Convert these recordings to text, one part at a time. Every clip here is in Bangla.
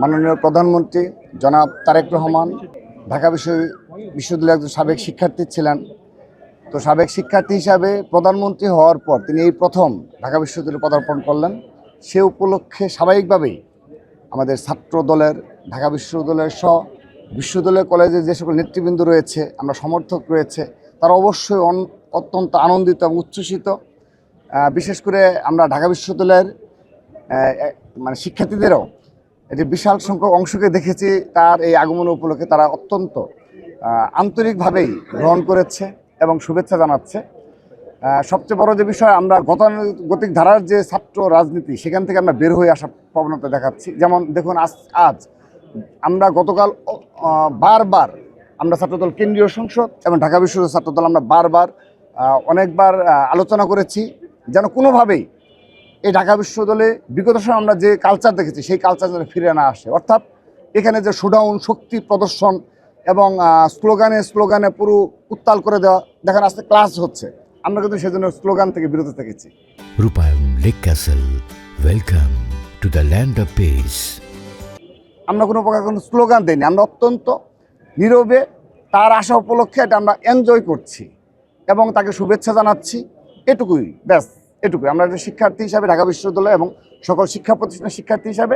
মাননীয় প্রধানমন্ত্রী জনাব তারেক রহমান ঢাকা বিশ্ববিদ্যালয়ের একজন সাবেক শিক্ষার্থী ছিলেন। তো সাবেক শিক্ষার্থী হিসাবে প্রধানমন্ত্রী হওয়ার পর তিনি এই প্রথম ঢাকা বিশ্ববিদ্যালয়ে পদার্পণ করলেন। সে উপলক্ষে স্বাভাবিকভাবেই আমাদের ছাত্র দলের, ঢাকা বিশ্ববিদ্যালয়ের সহ বিশ্ববিদ্যালয় কলেজে যে সকল নেতৃবৃন্দ রয়েছে, আমরা সমর্থক রয়েছে, তারা অবশ্যই অত্যন্ত আনন্দিত এবং উচ্ছ্বসিত। বিশেষ করে আমরা ঢাকা বিশ্ববিদ্যালয়ের শিক্ষার্থীদেরও এটি বিশাল সংখ্যক অংশকে দেখেছি। তার এই আগমন উপলক্ষে তারা অত্যন্ত আন্তরিকভাবেই গ্রহণ করেছে এবং শুভেচ্ছা জানাচ্ছে। সবচেয়ে বড় যে বিষয়, আমরা গতানুগতিক ধারার যে ছাত্র রাজনীতি, সেখান থেকে আমরা বের হয়ে আসার প্রবণতা দেখাচ্ছি। যেমন দেখুন, আজ আমরা গতকাল বারবার আমরা ছাত্রদল কেন্দ্রীয় সংসদ এবং ঢাকা বিশ্ববিদ্যালয় ছাত্রদল আমরা অনেকবার আলোচনা করেছি যেন কোনোভাবেই এই ঢাকা বিশ্ববিদ্যালয়ে বিগত সময় আমরা যে কালচার দেখেছি সেই কালচার যেন ফিরে না আসে। অর্থাৎ এখানে যে শোডাউন, শক্তি প্রদর্শন এবং স্লোগানে পুরো উত্তাল করে দেওয়া, দেখেন আজকে ক্লাস হচ্ছে, আমরা কিন্তু সেজন্য স্লোগান থেকে বিরত থেকেছি। রূপায়ণ lake castle, welcome to the land of piece. আমরা কোনো প্রকার কোনো স্লোগান দিইনি, আমরা অত্যন্ত নীরবে তার আশা উপলক্ষে এটা আমরা এনজয় করছি এবং তাকে শুভেচ্ছা জানাচ্ছি। এটুকুই, ব্যাস এটুকুই। আমরা একটা শিক্ষার্থী হিসাবে, ঢাকা বিশ্ববিদ্যালয় এবং সকল শিক্ষা প্রতিষ্ঠানের শিক্ষার্থী হিসাবে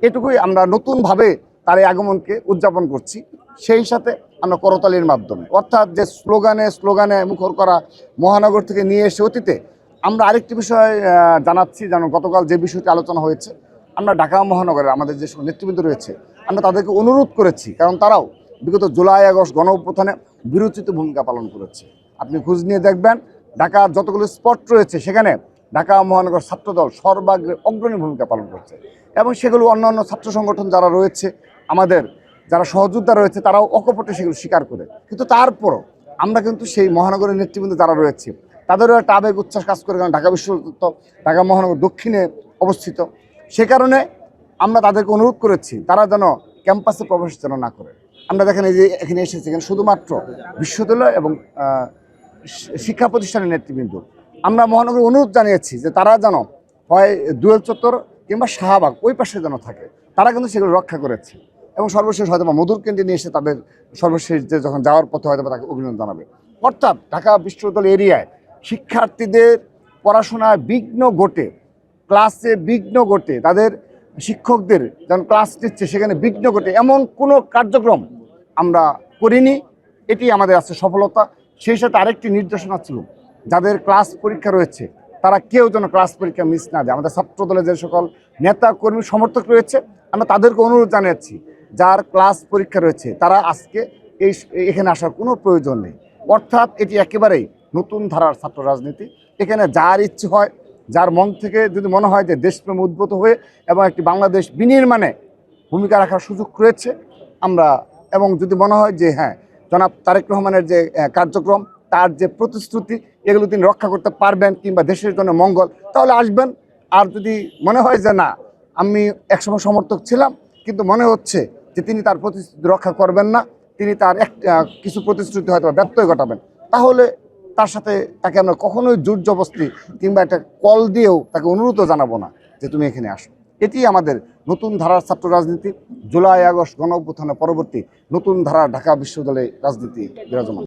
এটুকুই আমরা নতুনভাবে তার এই আগমনকে উদযাপন করছি। সেই সাথে আমরা করতালির মাধ্যমে, অর্থাৎ যে স্লোগানে মুখর করা মহানগর থেকে নিয়ে এসে অতীতে আমরা আরেকটি বিষয় জানাচ্ছি, যেন গতকাল যে বিষয়টি আলোচনা হয়েছে, আমরা ঢাকা মহানগরের আমাদের যে নেতৃবৃন্দ রয়েছে আমরা তাদেরকে অনুরোধ করেছি, কারণ তারাও বিগত জুলাই আগস্ট গণ অভ্যুত্থানে বিরোচিত ভূমিকা পালন করেছে। আপনি খোঁজ নিয়ে দেখবেন ঢাকার যতগুলো স্পট রয়েছে সেখানে ঢাকা মহানগর ছাত্রদল সর্বাগ্রে অগ্রণী ভূমিকা পালন করছে এবং সেগুলো অন্যান্য ছাত্র সংগঠন যারা রয়েছে, আমাদের যারা সহযোদ্ধা রয়েছে, তারাও অকপটে সেগুলো স্বীকার করে। কিন্তু তারপরও আমরা কিন্তু সেই মহানগরের নেতৃবৃন্দ যারা রয়েছে তাদেরও একটা আবেগ উচ্ছ্বাস কাজ করে, কারণ ঢাকা বিশ্ববিদ্যালয় ঢাকা মহানগর দক্ষিণে অবস্থিত। সে কারণে আমরা তাদেরকে অনুরোধ করেছি তারা যেন ক্যাম্পাসে প্রবেশ যেন না করে। আমরা দেখেন এই যে এখানে এসেছি, এখানে শুধুমাত্র বিশ্ববিদ্যালয় এবং শিক্ষা প্রতিষ্ঠানের নেতৃবৃন্দ। আমরা মহানগর অনুরোধ জানিয়েছি যে তারা যেন হয় দুয়েল চত্বর কিংবা শাহবাগ ওই পাশে যেন থাকে, তারা কিন্তু সেগুলো রক্ষা করেছে এবং সর্বশেষ হয়তো মধুর কেন্দ্রে নিয়ে এসে তাদের সর্বশেষ যে যখন যাওয়ার পথে হয়তো তাকে অভিনন্দন জানাবে। অর্থাৎ ঢাকা বিশ্ববিদ্যালয় এরিয়ায় শিক্ষার্থীদের পড়াশোনায় বিঘ্ন ঘটে, ক্লাসে বিঘ্ন ঘটে, তাদের শিক্ষকদের যখন ক্লাস নিচ্ছে সেখানে বিঘ্ন ঘটে, এমন কোনো কার্যক্রম আমরা করিনি। এটি আমাদের আছে সফলতা। সেই সাথে আরেকটি নির্দেশনা ছিল, যাদের ক্লাস পরীক্ষা রয়েছে তারা কেউ যেন ক্লাস পরীক্ষা মিস না দেয়। আমাদের ছাত্রদলের যে সকল নেতা কর্মী সমর্থক রয়েছে আমরা তাদেরকে অনুরোধ জানাচ্ছি, যার ক্লাস পরীক্ষা রয়েছে তারা আজকে এখানে আসার কোনো প্রয়োজন নেই। অর্থাৎ এটি একেবারেই নতুন ধারার ছাত্র রাজনীতি। এখানে যার ইচ্ছে হয়, যার মন থেকে যদি মনে হয় যে দেশপ্রেম উদ্ভূত হয়ে এবং একটি বাংলাদেশ বিনির্মাণে ভূমিকা রাখার সুযোগ রয়েছে আমরা, এবং যদি মনে হয় যে হ্যাঁ জনাব তারেক রহমানের যে কার্যক্রম, তার যে প্রতিশ্রুতি, এগুলো তিনি রক্ষা করতে পারবেন কিংবা দেশের জন্য মঙ্গল, তাহলে আসবেন। আর যদি মনে হয় যে না, আমি একসময় সমর্থক ছিলাম কিন্তু মনে হচ্ছে যে তিনি তার প্রতিশ্রুতি রক্ষা করবেন না, তিনি তার কিছু প্রতিশ্রুতি হয়তো ব্যত্যয় ঘটাবেন, তাহলে তার সাথে তাকে আমরা কখনোই জোর জবরদস্তি কিংবা একটা কল দিয়েও তাকে অনুরোধও জানাবো না যে তুমি এখানে আসো। এটি আমাদের নতুন ধারার ছাত্র রাজনীতি, জুলাই আগস্ট গণ অভ্যুত্থানের পরবর্তী নতুন ধারার ঢাকা বিশ্ববিদ্যালয়ে রাজনীতি বিরাজমান।